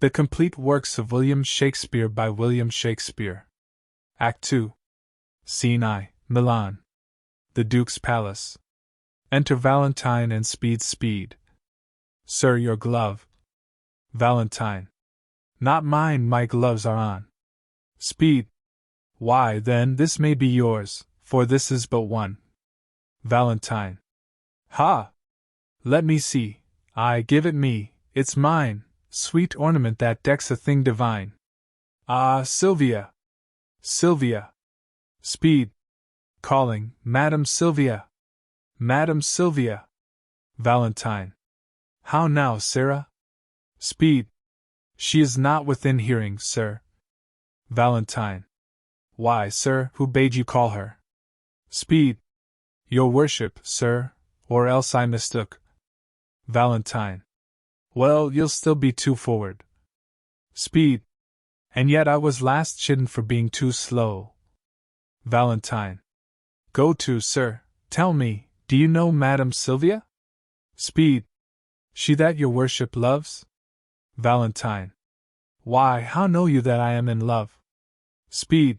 The Complete Works of William Shakespeare by William Shakespeare. Act 2. Scene I, Milan. The Duke's Palace. Enter Valentine and Speed. Sir, your glove. Valentine. Not mine, my gloves are on. Speed. Why, then, this may be yours, for this is but one. Valentine. Ha! Let me see. Aye, give it me, it's mine, sweet ornament that decks a thing divine. Ah, Sylvia! Sylvia! Speed! Calling, Madam Sylvia! Madam Sylvia! Valentine. How now, Sarah? Speed! She is not within hearing, sir. Valentine. Why, sir, who bade you call her? Speed! Your worship, sir, or else I mistook. Valentine. Well, you'll still be too forward. Speed. And yet I was last chidden for being too slow. Valentine. Go to, sir, tell me, do you know Madam Sylvia? Speed. She that your worship loves? Valentine. Why, how know you that I am in love? Speed.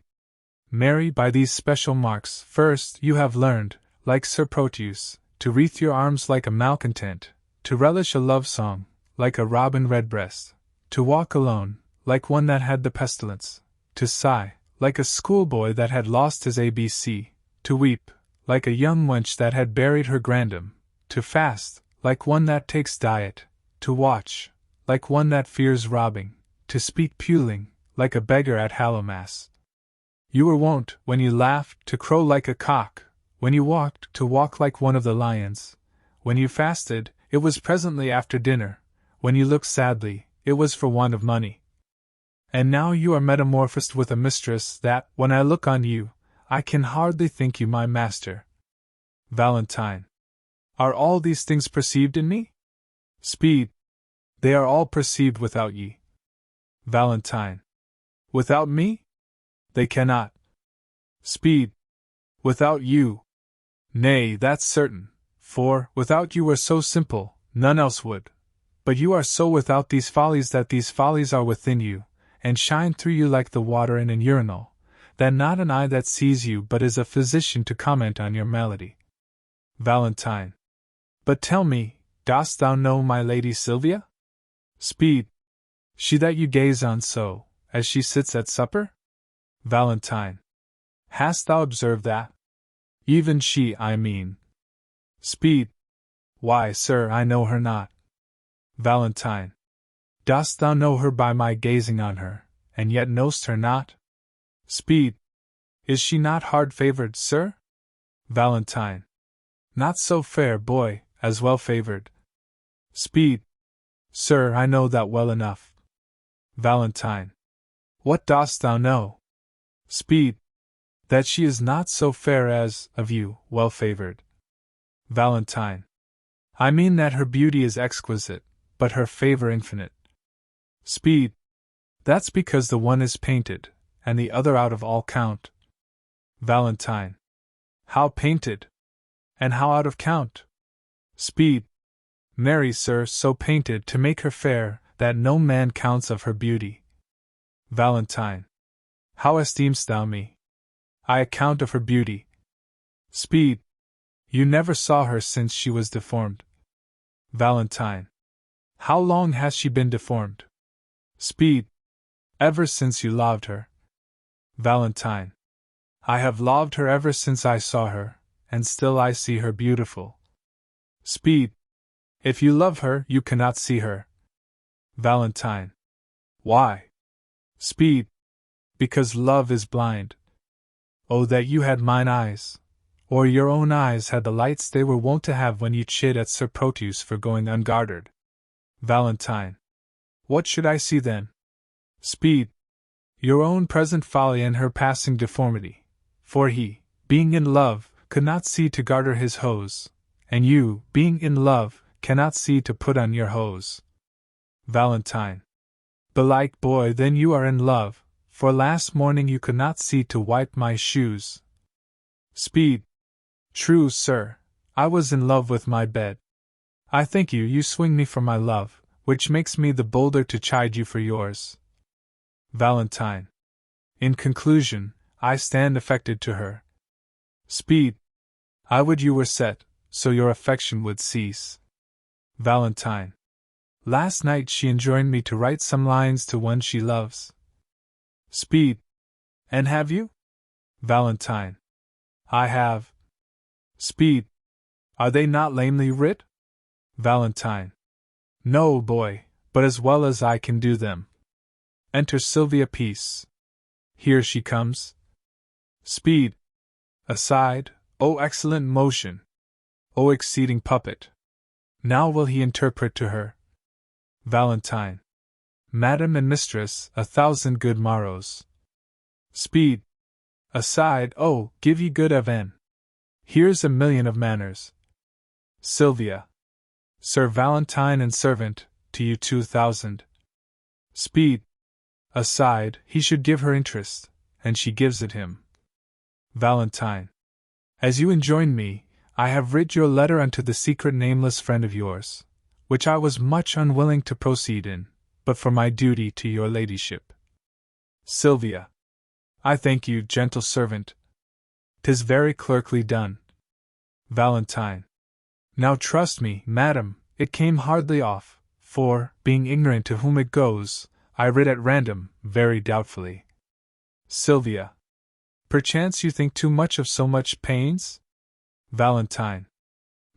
Marry, by these special marks, first, you have learned, like Sir Proteus, to wreathe your arms like a malcontent, to relish a love song, like a robin redbreast, to walk alone, like one that had the pestilence, to sigh, like a schoolboy that had lost his ABC, to weep, like a young wench that had buried her grandam, to fast, like one that takes diet, to watch, like one that fears robbing, to speak puling, like a beggar at Hallowmass. You were wont, when you laughed, to crow like a cock, when you walked, to walk like one of the lions, when you fasted, it was presently after dinner, when you looked sadly, it was for want of money. And now you are metamorphosed with a mistress that, when I look on you, I can hardly think you my master. Valentine. Are all these things perceived in me? Speed. They are all perceived without ye. Valentine. Without me? They cannot. Speed. Without you? Nay, that's certain, for, without you were so simple, none else would. But you are so without these follies that these follies are within you, and shine through you like the water in an urinal, that not an eye that sees you but is a physician to comment on your malady. Valentine. But tell me, dost thou know my Lady Sylvia? Speed. She that you gaze on so, as she sits at supper? Valentine. Hast thou observed that? Even she, I mean. Speed. Why, sir, I know her not. Valentine. Dost thou know her by my gazing on her, and yet know'st her not? Speed. Is she not hard-favored, sir? Valentine. Not so fair, boy, as well-favored. Speed. Sir, I know that well enough. Valentine. What dost thou know? Speed. That she is not so fair as, of you, well-favored. Valentine. I mean that her beauty is exquisite, but her favor infinite. Speed. That's because the one is painted, and the other out of all count. Valentine. How painted? And how out of count? Speed. Marry, sir, so painted to make her fair, that no man counts of her beauty. Valentine. How esteem'st thou me? I account of her beauty. Speed. You never saw her since she was deformed. Valentine. How long has she been deformed? Speed. Ever since you loved her. Valentine. I have loved her ever since I saw her, and still I see her beautiful. Speed. If you love her, you cannot see her. Valentine. Why? Speed. Because love is blind. Oh, that you had mine eyes, or your own eyes had the lights they were wont to have when you chid at Sir Proteus for going unguarded. Valentine. What should I see then? Speed. Your own present folly and her passing deformity, for he, being in love, could not see to garter his hose, and you, being in love, cannot see to put on your hose. Valentine. Belike, boy, then you are in love, for last morning you could not see to wipe my shoes. Speed. True, sir, I was in love with my bed. I thank you, you swing me for my love, which makes me the bolder to chide you for yours. Valentine. In conclusion, I stand affected to her. Speed. I would you were set, so your affection would cease. Valentine. Last night she enjoined me to write some lines to one she loves. Speed. And have you? Valentine. I have. Speed. Are they not lamely writ? Valentine. No, boy, but as well as I can do them. Enter Sylvia Peace. Here she comes. Speed. Aside, O excellent motion! O exceeding puppet! Now will he interpret to her. Valentine. Madam and mistress, 1,000 good morrows. Speed. Aside, oh, give ye good aven. Here's 1,000,000 of manners. Sylvia. Sir Valentine and servant, to you 2,000. Speed. Aside, he should give her interest, and she gives it him. Valentine. As you enjoined me, I have writ your letter unto the secret nameless friend of yours, which I was much unwilling to proceed in, but for my duty to your ladyship. Sylvia. I thank you, gentle servant. 'Tis very clerkly done. Valentine. Now trust me, madam, it came hardly off, for, being ignorant to whom it goes, I writ at random, very doubtfully. Sylvia. Perchance you think too much of so much pains? Valentine.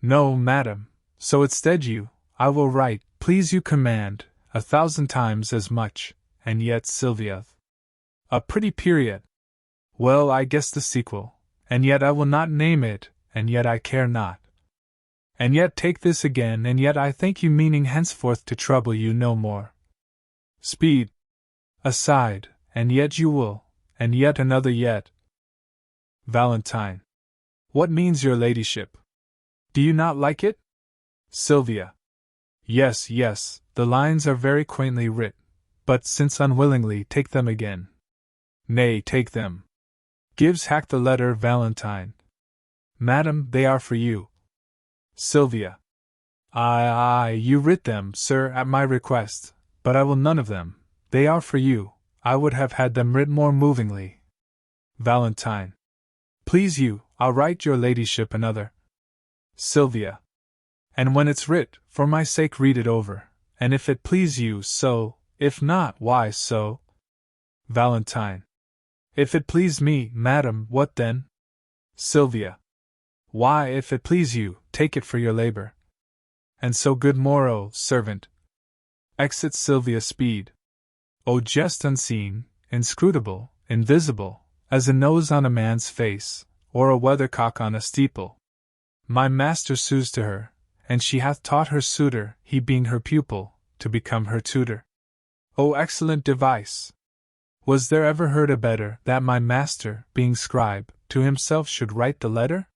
No, madam, so instead I will write, please you command, 1,000 times as much, and yet Sylvia. A pretty period. Well, I guess the sequel, and yet I will not name it, and yet I care not. And yet take this again, and yet I think you meaning henceforth to trouble you no more. Speed. Aside, and yet you will, and yet another yet. Valentine. What means your ladyship? Do you not like it? Sylvia. Yes, yes, the lines are very quaintly writ, but since unwillingly, take them again. Nay, take them. Gives hack the letter, Valentine. Madam, they are for you. Sylvia. Aye, you writ them, sir, at my request, but I will none of them. They are for you. I would have had them writ more movingly. Valentine. Please you, I'll write your ladyship another. Sylvia. And when it's writ, for my sake read it over, and if it please you, so, if not, why so? Valentine. If it please me, madam, what then? Sylvia. Why, if it please you, take it for your labor. And so good morrow, servant. Exit Sylvia. Speed. O jest unseen, inscrutable, invisible, as a nose on a man's face, or a weathercock on a steeple. My master sues to her, and she hath taught her suitor, he being her pupil, to become her tutor. O excellent device! Was there ever heard a better, that my master, being scribe, to himself should write the letter?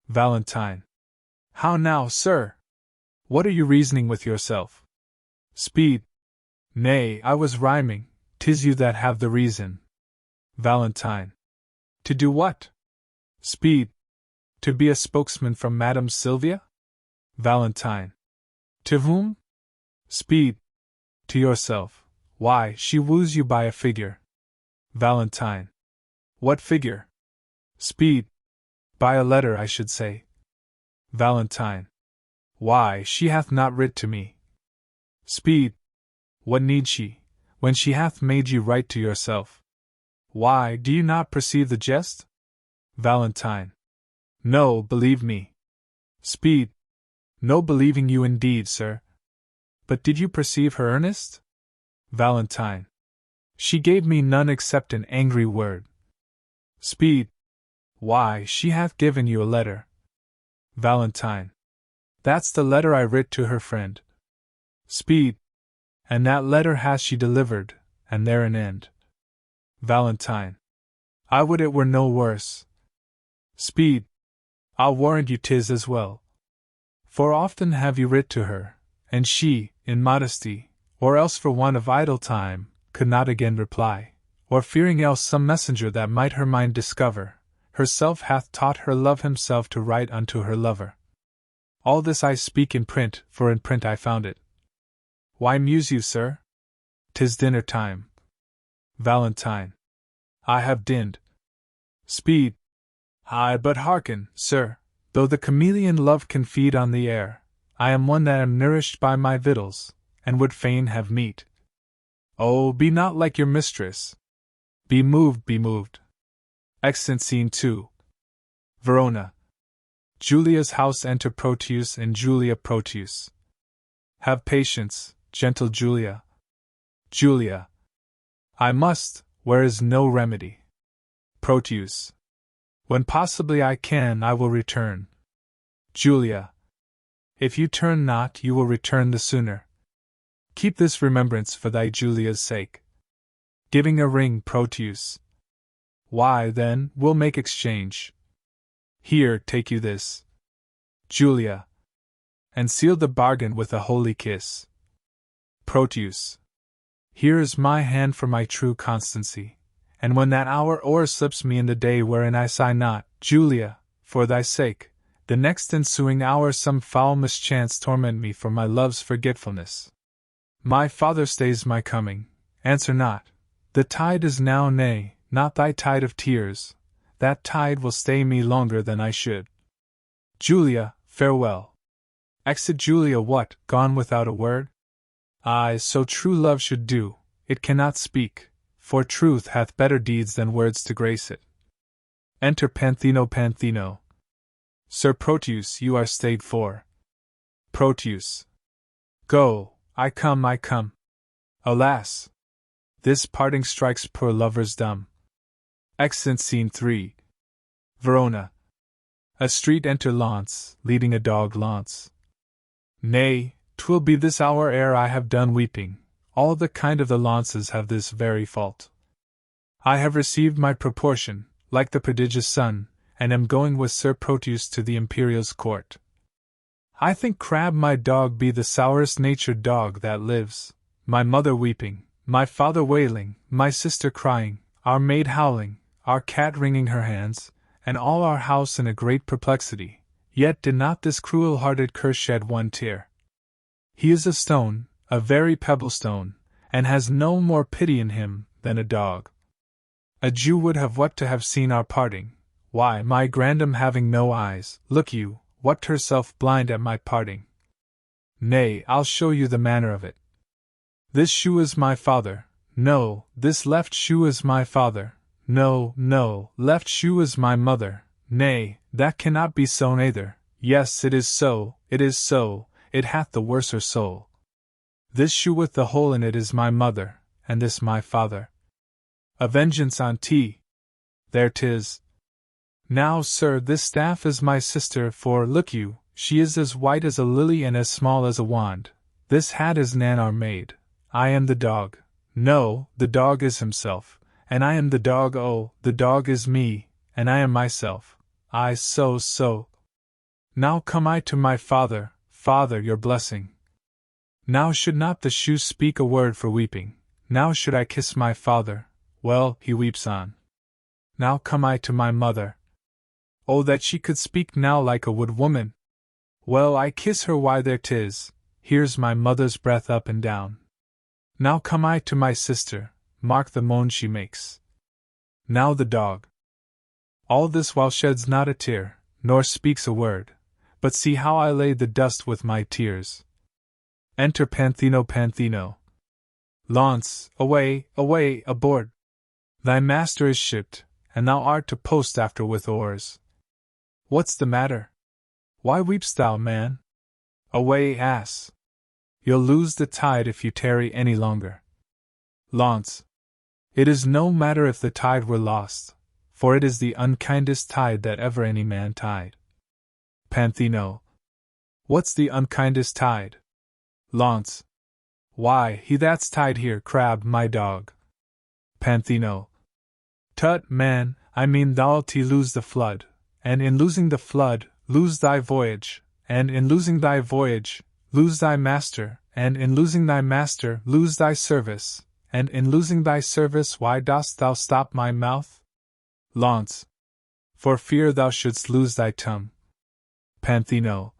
Valentine. How now, sir? What are you reasoning with yourself? Speed. Nay, I was rhyming, 'tis you that have the reason. Valentine. To do what? Speed. To be a spokesman from Madame Sylvia? Valentine. To whom? Speed. To yourself. Why, she woos you by a figure. Valentine. What figure? Speed. By a letter, I should say. Valentine. Why, she hath not writ to me. Speed. What need she, when she hath made you write to yourself? Why, do you not perceive the jest? Valentine. No, believe me. Speed. No believing you indeed, sir. But did you perceive her earnest? Valentine. She gave me none except an angry word. Speed. Why, she hath given you a letter. Valentine. That's the letter I writ to her friend. Speed. And that letter hath she delivered, and there an end. Valentine. I would it were no worse. Speed. I'll warrant you 'tis as well. For often have you writ to her, and she, in modesty, or else for want of idle time, could not again reply, or fearing else some messenger that might her mind discover, herself hath taught her love himself to write unto her lover. All this I speak in print, for in print I found it. Why muse you, sir? 'Tis dinner time. Valentine. I have dinned. Speed. Aye, but hearken, sir, though the chameleon love can feed on the air, I am one that am nourished by my victuals, and would fain have meat. Oh, be not like your mistress. Be moved, be moved. Extant Scene 2. Verona. Julia's house. Enter Proteus and Julia. Proteus. Have patience, gentle Julia. Julia. I must, where is no remedy. Proteus. When possibly I can, I will return. Julia. If you turn not, you will return the sooner. Keep this remembrance for thy Julia's sake. Giving a ring. Proteus. Why, then, we'll make exchange. Here, take you this. Julia. And seal the bargain with a holy kiss. Proteus. Here is my hand for my true constancy, and when that hour o'erslips me in the day wherein I sigh not, Julia, for thy sake, the next ensuing hour some foul mischance torment me for my love's forgetfulness. My father stays my coming, answer not. The tide is now, nay, not thy tide of tears, that tide will stay me longer than I should. Julia, farewell. Exit Julia. What, gone without a word? Aye, so true love should do, it cannot speak, for truth hath better deeds than words to grace it. Enter Panthino. Panthino. Sir Proteus, you are stayed for. Proteus. Go, I come, I come. Alas! This parting strikes poor lovers dumb. Extant Scene 3. Verona. A street. Enter Launce, leading a dog. Launce. Nay, 'twill be this hour ere I have done weeping. All the kind of the Launces have this very fault. I have received my proportion, like the prodigious sun, and am going with Sir Proteus to the Imperial's court. I think Crab my dog be the sourest natured dog that lives, my mother weeping, my father wailing, my sister crying, our maid howling, our cat wringing her hands, and all our house in a great perplexity, yet did not this cruel-hearted cur shed one tear. He is a stone, a very pebble stone, and has no more pity in him than a dog. A Jew would have wept to have seen our parting. Why, my grandam having no eyes, look you, wept herself blind at my parting. Nay, I'll show you the manner of it. This shoe is my father, no, this left shoe is my father, no, no, left shoe is my mother, nay, that cannot be so neither, yes, it is so, it hath the worser soul. This shoe with the hole in it is my mother, and this my father. A vengeance on T. There 'tis. Now, sir, this staff is my sister, for, look you, she is as white as a lily and as small as a wand. This hat is Nan our maid. I am the dog. No, the dog is himself, and I am the dog. Oh, the dog is me, and I am myself. I so. Now come I to my father, Father, your blessing. Now should not the shoe speak a word for weeping, now should I kiss my father, well, he weeps on. Now come I to my mother. Oh, that she could speak now like a wood woman! Well, I kiss her. Why, there 'tis, here's my mother's breath up and down. Now come I to my sister, mark the moan she makes. Now the dog. All this while sheds not a tear, nor speaks a word, but see how I lay the dust with my tears. Enter Panthino. Panthino. Launce, away, away, aboard! Thy master is shipped, and thou art to post after with oars. What's the matter? Why weep'st thou, man? Away, ass! You'll lose the tide if you tarry any longer. Launce. It is no matter if the tide were lost, for it is the unkindest tide that ever any man tied. Panthino. What's the unkindest tide? Launce. Why, he that's tied here, Crab, my dog. Panthino. Tut, man, I mean thou'lt lose the flood, and in losing the flood, lose thy voyage, and in losing thy voyage, lose thy master, and in losing thy master, lose thy service, and in losing thy service, why dost thou stop my mouth? Launce. For fear thou shouldst lose thy tongue. Panthino.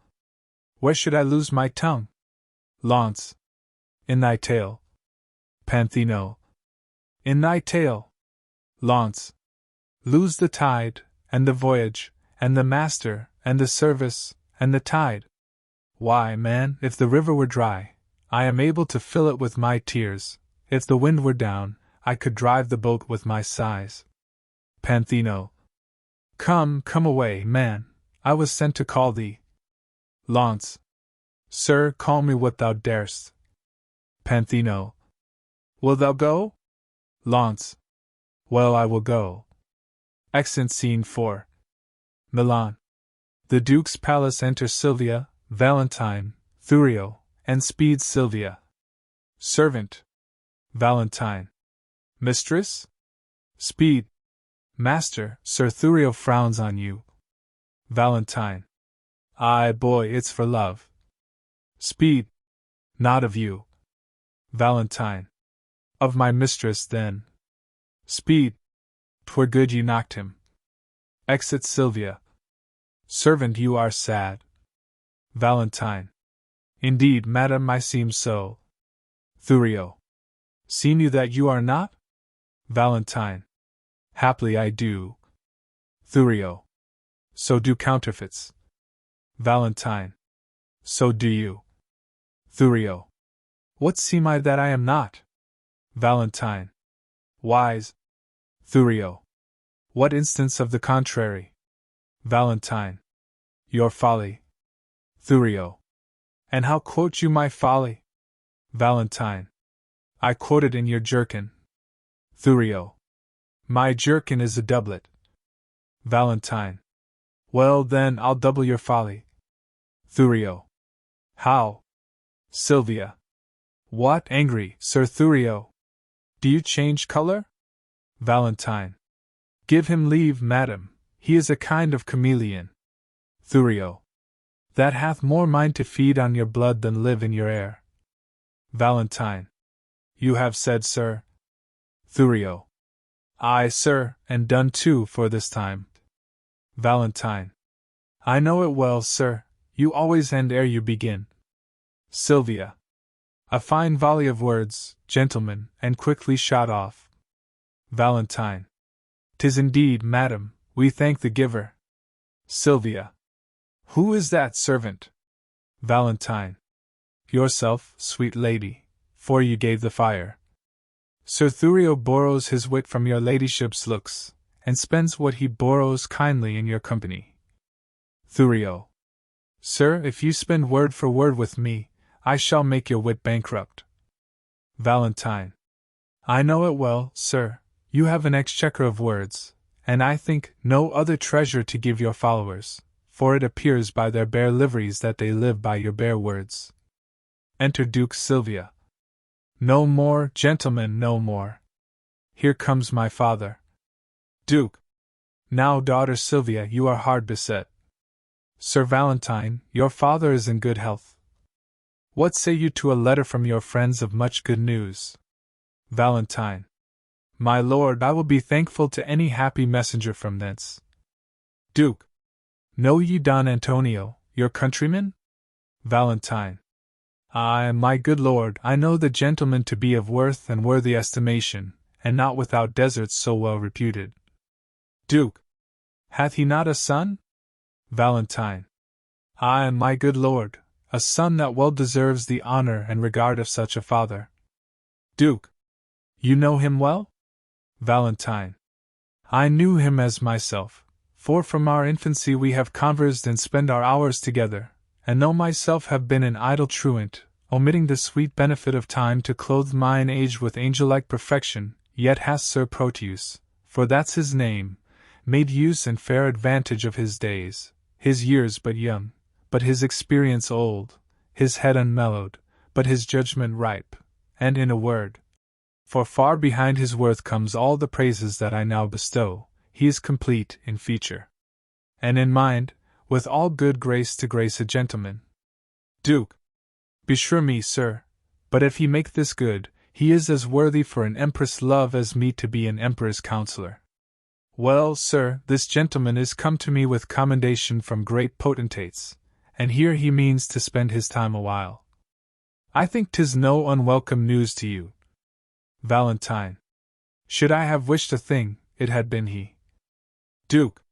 Where should I lose my tongue? Launce. In thy tale. Panthino. In thy tale. Launce. Lose the tide, and the voyage, and the master, and the service, and the tide. Why, man, if the river were dry, I am able to fill it with my tears. If the wind were down, I could drive the boat with my sighs. Panthino. Come away, man, I was sent to call thee. Launce. Sir, call me what thou darest. Panthino. Wilt thou go? Launce. Well, I will go. Exit Scene 4. Milan. The Duke's palace. Enter Silvia, Valentine, Thurio, and speeds Silvia. Servant. Valentine. Mistress? Speed. Master, Sir Thurio frowns on you. Valentine. Aye, boy, it's for love. Speed. Not of you. Valentine. Of my mistress, then. Speed. 'Twere good you knocked him. Exit Silvia. Servant, you are sad. Valentine. Indeed, madam, I seem so. Thurio. Seem you that you are not? Valentine. Haply I do. Thurio. So do counterfeits. Valentine. So do you. Thurio. What seem I that I am not? Valentine. Wise. Thurio. What instance of the contrary? Valentine. Your folly. Thurio. And how quote you my folly? Valentine. I quote it in your jerkin. Thurio. My jerkin is a doublet. Valentine. Well, then, I'll double your folly. Thurio. How? Silvia. What, angry, Sir Thurio? Do you change color? Valentine. Give him leave, madam, he is a kind of chameleon. Thurio. That hath more mind to feed on your blood than live in your air. Valentine. You have said, sir. Thurio. Aye, sir, and done too for this time. Valentine. I know it well, sir, you always end ere you begin. Silvia. A fine volley of words, gentlemen, and quickly shot off. Valentine. 'Tis indeed, madam, we thank the giver. Silvia. Who is that servant? Valentine. Yourself, sweet lady, for you gave the fire. Sir Thurio borrows his wit from your ladyship's looks, and spends what he borrows kindly in your company. Thurio. Sir, if you spend word for word with me, I shall make your wit bankrupt. Valentine. I know it well, sir, you have an exchequer of words, and I think no other treasure to give your followers, for it appears by their bare liveries that they live by your bare words. Enter Duke Silvia. No more, gentlemen, no more. Here comes my father. Duke. Now, daughter Silvia, you are hard beset. Sir Valentine, your father is in good health. What say you to a letter from your friends of much good news? Valentine. My lord, I will be thankful to any happy messenger from thence. Duke. Know ye Don Antonio, your countryman? Valentine. Aye, my good lord, I know the gentleman to be of worth and worthy estimation, and not without deserts so well reputed. Duke. Hath he not a son? Valentine. Aye, my good lord, a son that well deserves the honor and regard of such a father. Duke. You know him well? Valentine. I knew him as myself, for from our infancy we have conversed and spent our hours together, and though myself have been an idle truant, omitting the sweet benefit of time to clothe mine age with angel-like perfection, yet hath Sir Proteus, for that's his name, made use and fair advantage of his days, his years but young, but his experience old, his head unmellowed, but his judgment ripe, and in a word, for far behind his worth comes all the praises that I now bestow, he is complete in feature. And in mind, with all good grace to grace a gentleman. Duke. Beshrew me, sir, but if he make this good, he is as worthy for an empress' love as me to be an emperor's counselor. Well, sir, this gentleman is come to me with commendation from great potentates, and here he means to spend his time a while. I think 'tis no unwelcome news to you. Valentine. Should I have wished a thing, it had been he. Duke.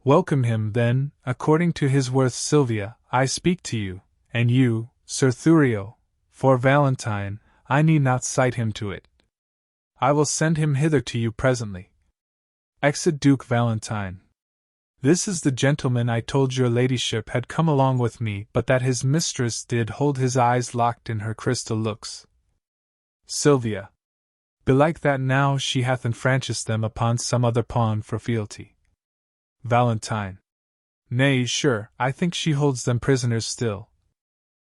Welcome him, then, according to his worth. Sylvia, I speak to you, and you, Sir Thurio, for Valentine, I need not cite him to it. I will send him hither to you presently. Exit Duke Valentine. This is the gentleman I told your ladyship had come along with me, but that his mistress did hold his eyes locked in her crystal looks. Sylvia. Belike that now she hath enfranchised them upon some other pawn for fealty. Valentine. Nay, sure, I think she holds them prisoners still.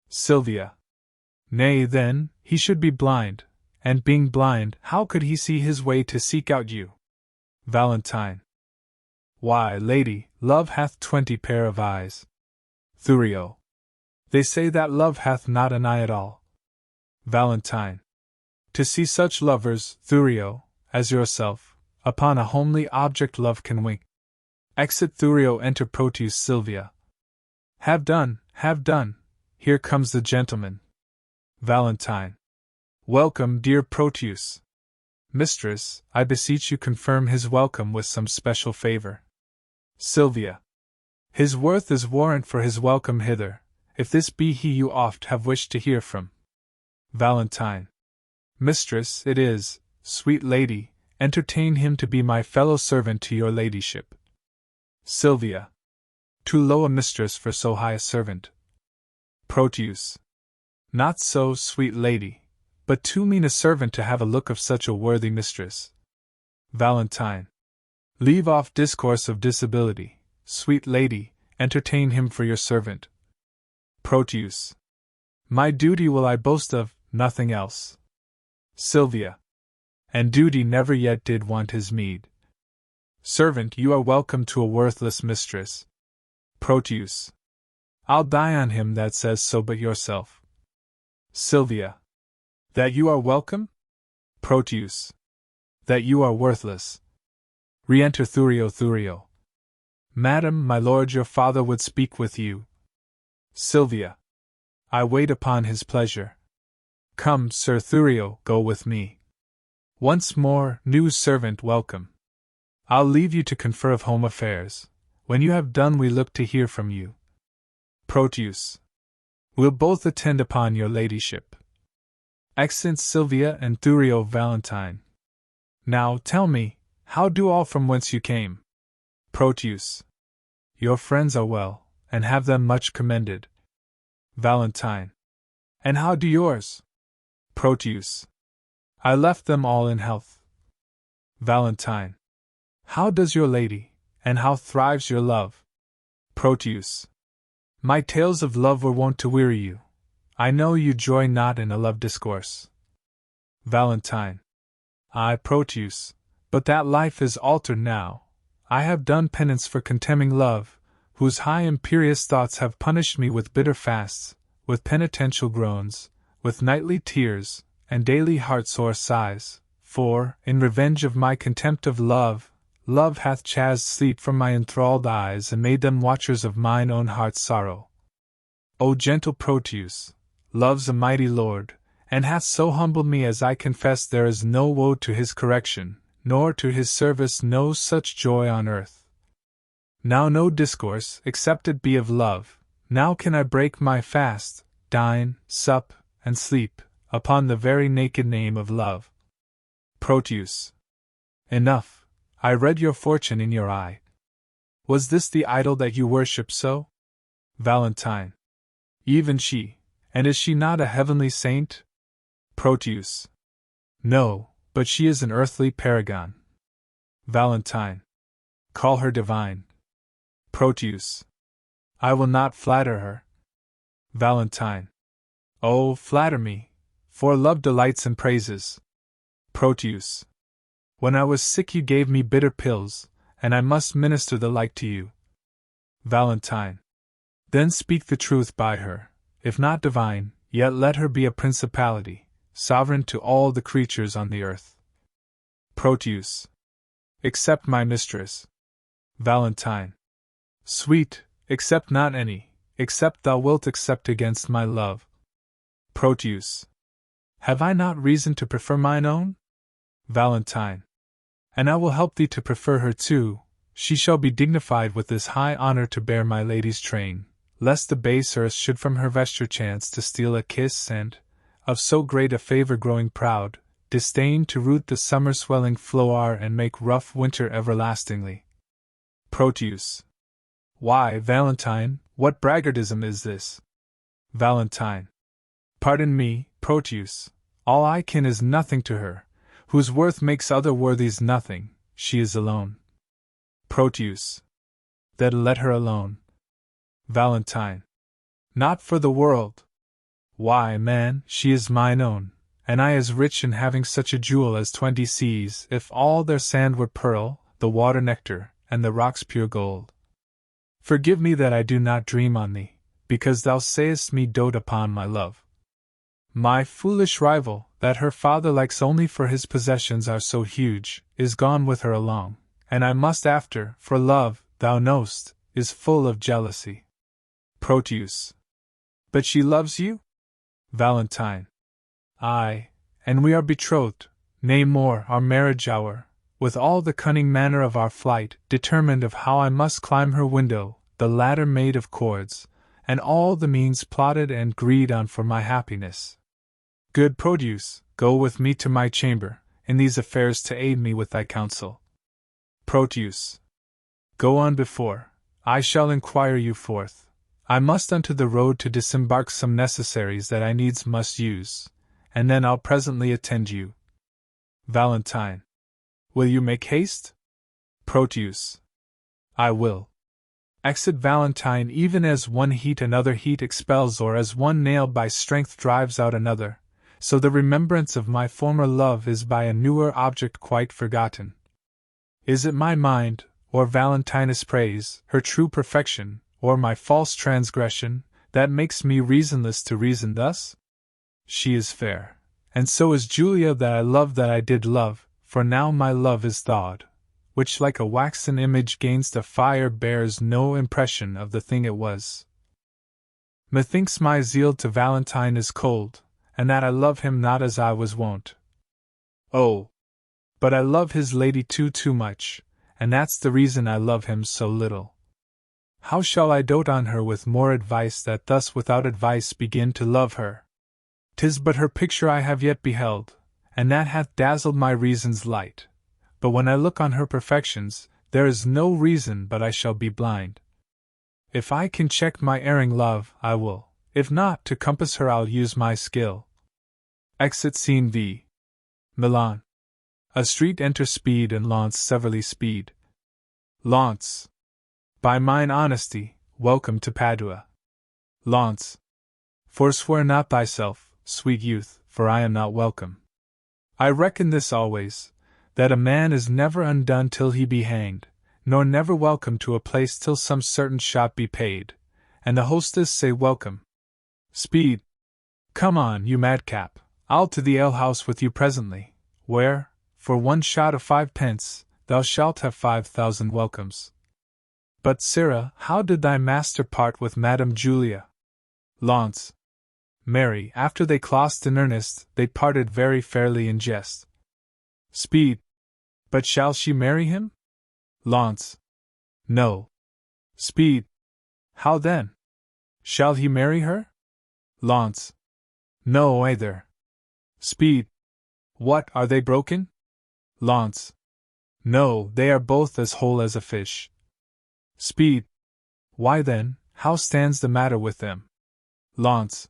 Sylvia. Nay, then, he should be blind, and being blind, how could he see his way to seek out you? Valentine. Why, lady, love hath 20 pair of eyes. Thurio. They say that love hath not an eye at all. Valentine. To see such lovers, Thurio, as yourself, upon a homely object love can wink. Exit Thurio. Enter Proteus. Sylvia. Have done, here comes the gentleman. Valentine. Welcome, dear Proteus. Mistress, I beseech you confirm his welcome with some special favor. Sylvia. His worth is warrant for his welcome hither, if this be he you oft have wished to hear from. Valentine. Mistress, it is, sweet lady, entertain him to be my fellow servant to your ladyship. Sylvia. Too low a mistress for so high a servant. Proteus. Not so, sweet lady, but too mean a servant to have a look of such a worthy mistress. Valentine. Leave off discourse of disability, sweet lady, entertain him for your servant. Proteus. My duty will I boast of, nothing else. Sylvia. And duty never yet did want his meed. Servant, you are welcome to a worthless mistress. Proteus. I'll die on him that says so but yourself. Sylvia. That you are welcome? Proteus. That you are worthless. Re-enter Thurio. Thurio. Madam, my lord your father would speak with you. Sylvia. I wait upon his pleasure. Come, Sir Thurio, go with me. Once more, new servant, welcome. I'll leave you to confer of home affairs. When you have done we look to hear from you. Proteus. We'll both attend upon your ladyship. Exeunt Sylvia and Thurio. Valentine. Now, tell me, how do all from whence you came? Proteus. Your friends are well, and have them much commended. Valentine. And how do yours? Proteus. I left them all in health. Valentine. How does your lady, and how thrives your love? Proteus. My tales of love were wont to weary you. I know you joy not in a love discourse. Valentine. Ay, Proteus, but that life is altered now. I have done penance for contemning love, whose high imperious thoughts have punished me with bitter fasts, with penitential groans, with nightly tears, and daily heart-sore sighs, for, in revenge of my contempt of love, love hath chased sleep from my enthralled eyes and made them watchers of mine own heart's sorrow. O gentle Proteus, love's a mighty lord, and hath so humbled me as I confess there is no woe to his correction, nor to his service no such joy on earth. Now no discourse, except it be of love, now can I break my fast, dine, sup, and sleep, upon the very naked name of love. Proteus. Enough. I read your fortune in your eye. Was this the idol that you worship so? Valentine. Even she, and is she not a heavenly saint? Proteus. No, but she is an earthly paragon. Valentine. Call her divine. Proteus. I will not flatter her. Valentine. Oh, flatter me, for love delights in praises. Proteus. When I was sick you gave me bitter pills, and I must minister the like to you. Valentine. Then speak the truth by her, if not divine, yet let her be a principality, sovereign to all the creatures on the earth. Proteus. Accept my mistress. Valentine. Sweet, accept not any, except thou wilt accept against my love. Proteus. Have I not reason to prefer mine own? Valentine. And I will help thee to prefer her too. She shall be dignified with this high honor to bear my lady's train, lest the base earth should from her vesture chance to steal a kiss, and, of so great a favor growing proud, disdain to root the summer swelling flower and make rough winter everlastingly. Proteus. Why, Valentine, what braggartism is this? Valentine. Pardon me, Proteus, all I kin is nothing to her, whose worth makes other worthies nothing, she is alone. Proteus. Then let her alone. Valentine. Not for the world. Why, man, she is mine own, and I as rich in having such a jewel as 20 seas, if all their sand were pearl, the water nectar, and the rocks pure gold. Forgive me that I do not dream on thee, because thou sayest me dote upon my love. My foolish rival, that her father likes only for his possessions are so huge, is gone with her along, and I must after, for love, thou know'st, is full of jealousy. Proteus. But she loves you? Valentine. Aye, and we are betrothed, nay more, our marriage hour, with all the cunning manner of our flight, determined of how I must climb her window, the ladder made of cords, and all the means plotted and agreed on for my happiness. Good Proteus, go with me to my chamber, in these affairs to aid me with thy counsel. Proteus. Go on before, I shall inquire you forth. I must unto the road to disembark some necessaries that I needs must use, and then I'll presently attend you. Valentine. Will you make haste? Proteus. I will. Exit Valentine. Even as one heat another heat expels, or as one nail by strength drives out another, so the remembrance of my former love is by a newer object quite forgotten. Is it my mind, or Valentina's praise, her true perfection, or my false transgression, that makes me reasonless to reason thus? She is fair, and so is Julia that I love that I did love, for now my love is thawed, which like a waxen image gainst a fire bears no impression of the thing it was. Methinks my zeal to Valentine is cold, and that I love him not as I was wont. Oh! But I love his lady too much, and that's the reason I love him so little. How shall I dote on her with more advice that thus without advice begin to love her? 'Tis but her picture I have yet beheld, and that hath dazzled my reason's light. But when I look on her perfections, there is no reason but I shall be blind. If I can check my erring love, I will. If not, to compass her I'll use my skill. Exit Scene V. Milan. A street enter Speed and Launce severally Speed. Launce. By mine honesty, welcome to Padua. Launce. Forswear not thyself, sweet youth, for I am not welcome. I reckon this always, that a man is never undone till he be hanged, nor never welcome to a place till some certain shot be paid, and the hostess say welcome. Speed. Come on, you madcap, I'll to the alehouse with you presently, where, for one shot of 5 pence, thou shalt have 5,000 welcomes. But, sirrah, how did thy master part with Madame Julia? Launce. Marry, after they clost in earnest, they parted very fairly in jest. Speed. But shall she marry him? Launce. No. Speed. How then? Shall he marry her? Launce. No either. Speed. What, are they broken? Launce. No, they are both as whole as a fish. Speed. Why then, how stands the matter with them? Launce.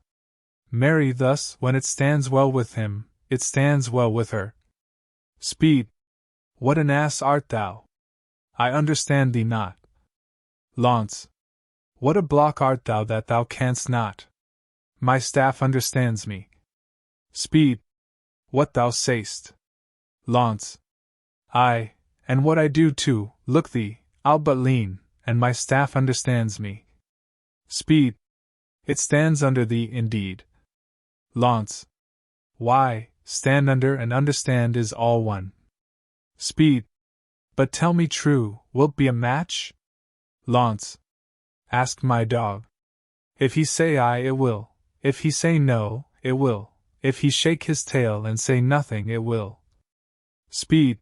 Marry, thus, when it stands well with him, it stands well with her. Speed. What an ass art thou! I understand thee not. Launce. What a block art thou that thou canst not! My staff understands me. Speed. What thou say'st. Launce. Aye, and what I do too, look thee, I'll but lean, and my staff understands me. Speed. It stands under thee indeed. Launce. Why, stand under and understand is all one. Speed. But tell me true, wilt be a match? Launce. Ask my dog. If he say aye, it will. If he say no, it will. If he shake his tail and say nothing, it will. Speed.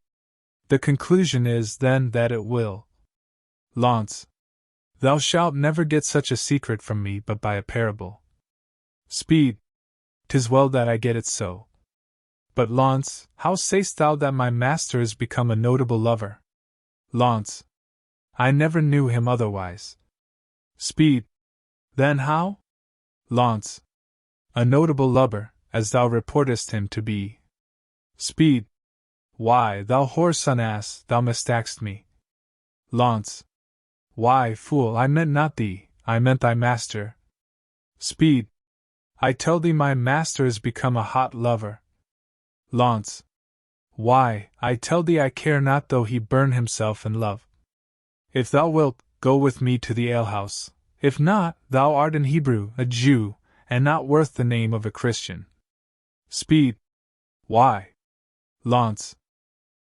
The conclusion is, then, that it will. Launce. Thou shalt never get such a secret from me but by a parable. Speed. 'Tis well that I get it so. But, Launce, how say'st thou that my master is become a notable lover? Launce. I never knew him otherwise. Speed. Then how? Launce. A notable lover, as thou reportest him to be. Speed. Why, thou whoreson ass, thou mistakest me. Launce. Why, fool, I meant not thee, I meant thy master. Speed. I tell thee my master is become a hot lover. Launce. Why, I tell thee I care not though he burn himself in love. If thou wilt, go with me to the alehouse. If not, thou art an Hebrew, a Jew, and not worth the name of a Christian. Speed. Why? Launce.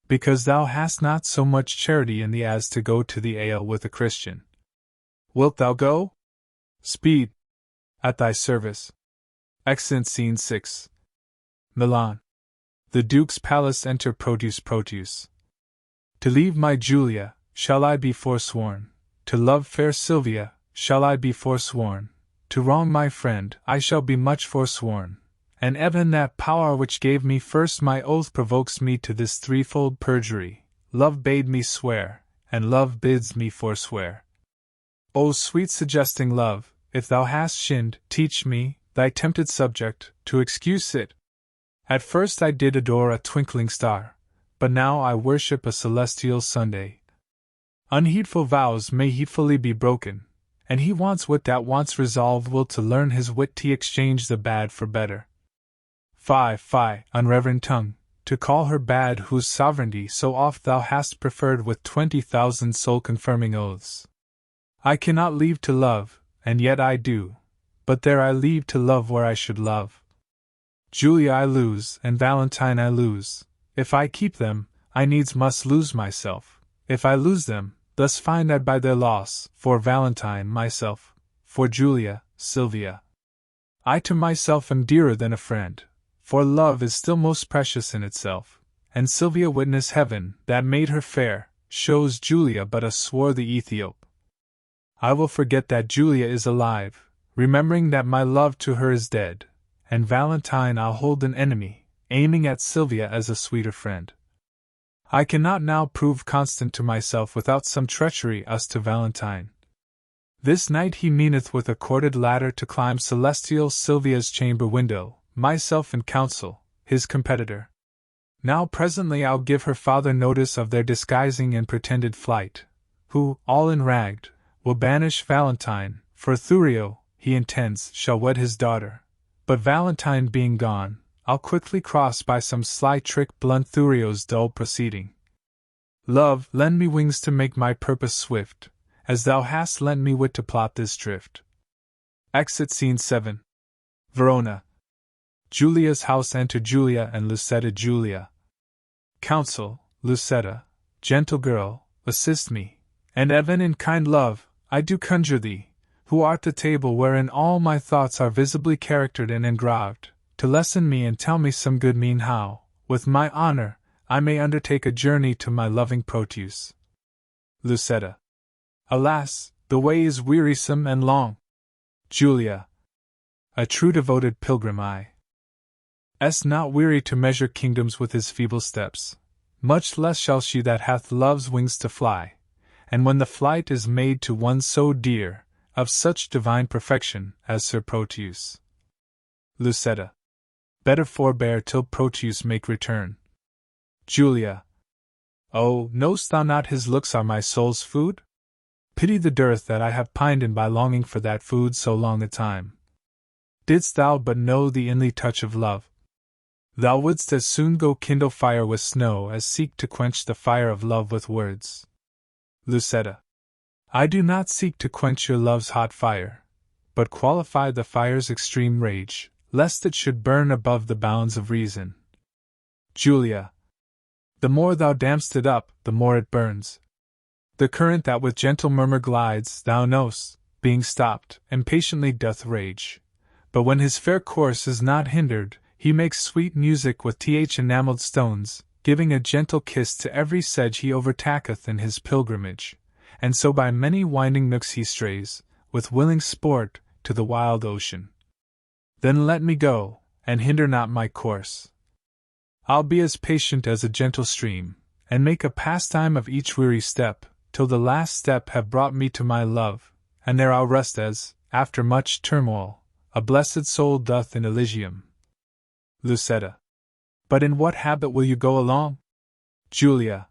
Because thou hast not so much charity in thee as to go to the ale with a Christian. Wilt thou go? Speed. At thy service. Exeunt Scene 6. Milan. The Duke's palace. Enter Proteus. To leave my Julia, shall I be forsworn? To love fair Sylvia, shall I be forsworn? To wrong my friend, I shall be much forsworn. And even that power which gave me first my oath provokes me to this threefold perjury. Love bade me swear, and love bids me forswear. O sweet suggesting love, if thou hast sinned, teach me, thy tempted subject, to excuse it. At first I did adore a twinkling star, but now I worship a celestial Sunday. Unheedful vows may heedfully be broken, and he wants wit that wants resolve will to learn his wit to exchange the bad for better. Fie, unreverend tongue, to call her bad whose sovereignty so oft thou hast preferred with 20,000 soul-confirming oaths. I cannot leave to love, and yet I do, but there I leave to love where I should love. Julia I lose, and Valentine I lose. If I keep them, I needs must lose myself. If I lose them, thus find I by their loss, for Valentine myself, for Julia, Sylvia. I to myself am dearer than a friend, for love is still most precious in itself, and Sylvia witness heaven, that made her fair, shows Julia but a swarthy Ethiop. I will forget that Julia is alive, remembering that my love to her is dead, and Valentine I'll hold an enemy, aiming at Sylvia as a sweeter friend. I cannot now prove constant to myself without some treachery as to Valentine. This night he meaneth with a corded ladder to climb celestial Sylvia's chamber window, myself in counsel, his competitor. Now presently I'll give her father notice of their disguising and pretended flight, who, all enragged, will banish Valentine, for Thurio, he intends, shall wed his daughter. But Valentine being gone, I'll quickly cross by some sly trick blunt Thurio's dull proceeding. Love, lend me wings to make my purpose swift, as thou hast lent me wit to plot this drift. Exit Scene 7. Verona. Julia's house. Enter Julia and Lucetta. Julia. Counsel, Lucetta, gentle girl, assist me, and even in kind love, I do conjure thee, who art the table wherein all my thoughts are visibly charactered and engraved, to lesson me and tell me some good mean how, with my honor, I may undertake a journey to my loving Proteus. Lucetta. Alas, the way is wearisome and long. Julia. A true devoted pilgrim I. S not weary to measure kingdoms with his feeble steps, much less shall she that hath love's wings to fly, and when the flight is made to one so dear, of such divine perfection as Sir Proteus. Lucetta. Better forbear till Proteus make return. Julia. Oh, know'st thou not his looks are my soul's food? Pity the dearth that I have pined in by longing for that food so long a time. Didst thou but know the inly touch of love, thou wouldst as soon go kindle fire with snow as seek to quench the fire of love with words. Lucetta. I do not seek to quench your love's hot fire, but qualify the fire's extreme rage, lest it should burn above the bounds of reason. Julia. The more thou dampst it up, the more it burns. The current that with gentle murmur glides, thou know'st, being stopped, impatiently doth rage. But when his fair course is not hindered, he makes sweet music with enamelled stones, giving a gentle kiss to every sedge he overtaketh in his pilgrimage, and so by many winding nooks he strays, with willing sport, to the wild ocean. Then let me go, and hinder not my course. I'll be as patient as a gentle stream, and make a pastime of each weary step, till the last step have brought me to my love, and there I'll rest as, after much turmoil, a blessed soul doth in Elysium. Lucetta. But in what habit will you go along? Julia.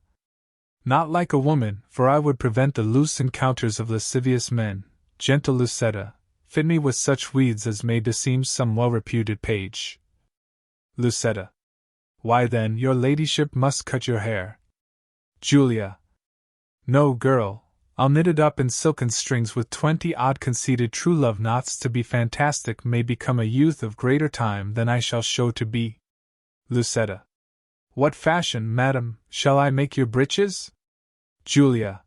Not like a woman, for I would prevent the loose encounters of lascivious men. Gentle Lucetta, fit me with such weeds as may beseem some well-reputed page. Lucetta. Why then, your ladyship must cut your hair. Julia. No, girl, I'll knit it up in silken strings with 20-odd conceited true love knots to be fantastic may become a youth of greater time than I shall show to be. Lucetta. What fashion, madam, shall I make your breeches? Julia.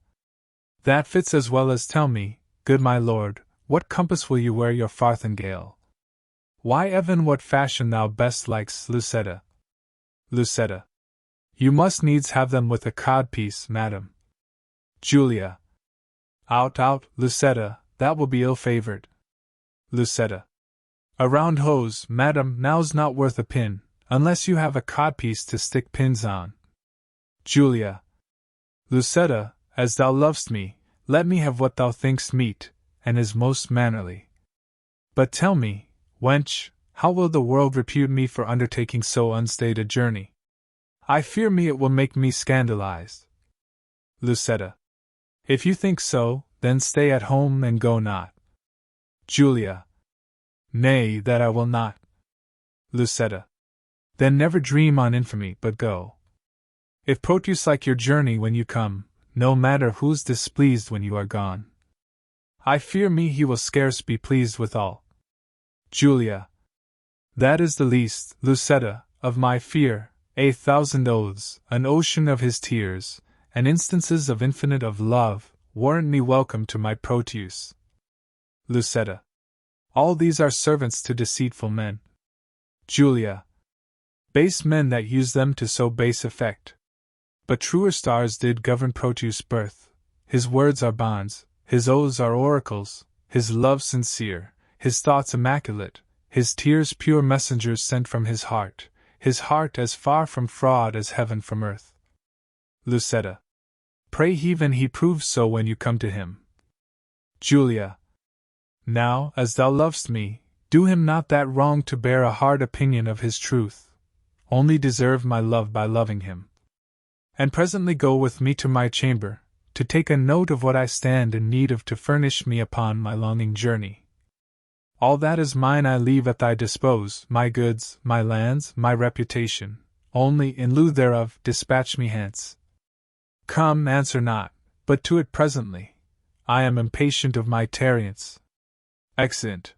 That fits as well as tell me, good my lord, what compass will you wear your farthingale? Why, Evan, what fashion thou best likes, Lucetta? Lucetta. You must needs have them with a codpiece, madam. Julia. Out, Lucetta, that will be ill-favored. Lucetta. A round hose, madam, now's not worth a pin, unless you have a codpiece to stick pins on. Julia. Lucetta, as thou lovest me, let me have what thou thinkst meet, and is most mannerly. But tell me, wench, how will the world repute me for undertaking so unstaid a journey? I fear me it will make me scandalized. Lucetta. If you think so, then stay at home and go not. Julia. Nay, that I will not. Lucetta. Then never dream on infamy, but go. If Proteus like your journey when you come, no matter who's displeased when you are gone. I fear me he will scarce be pleased withal. Julia. That is the least, Lucetta, of my fear, 1,000 oaths, an ocean of his tears, and instances of infinite of love, warrant me welcome to my Proteus. Lucetta. All these are servants to deceitful men. Julia. Base men that use them to so base effect. But truer stars did govern Proteus' birth, his words are bonds, his oaths are oracles, his love sincere, his thoughts immaculate, his tears pure messengers sent from his heart as far from fraud as heaven from earth. Lucetta. Pray heaven he proves so when you come to him. Julia. Now, as thou lovest me, do him not that wrong to bear a hard opinion of his truth, only deserve my love by loving him. And presently go with me to my chamber, to take a note of what I stand in need of to furnish me upon my longing journey. All that is mine I leave at thy dispose, my goods, my lands, my reputation, only, in lieu thereof, dispatch me hence. Come, answer not, but to it presently. I am impatient of my tarriance. Exeunt.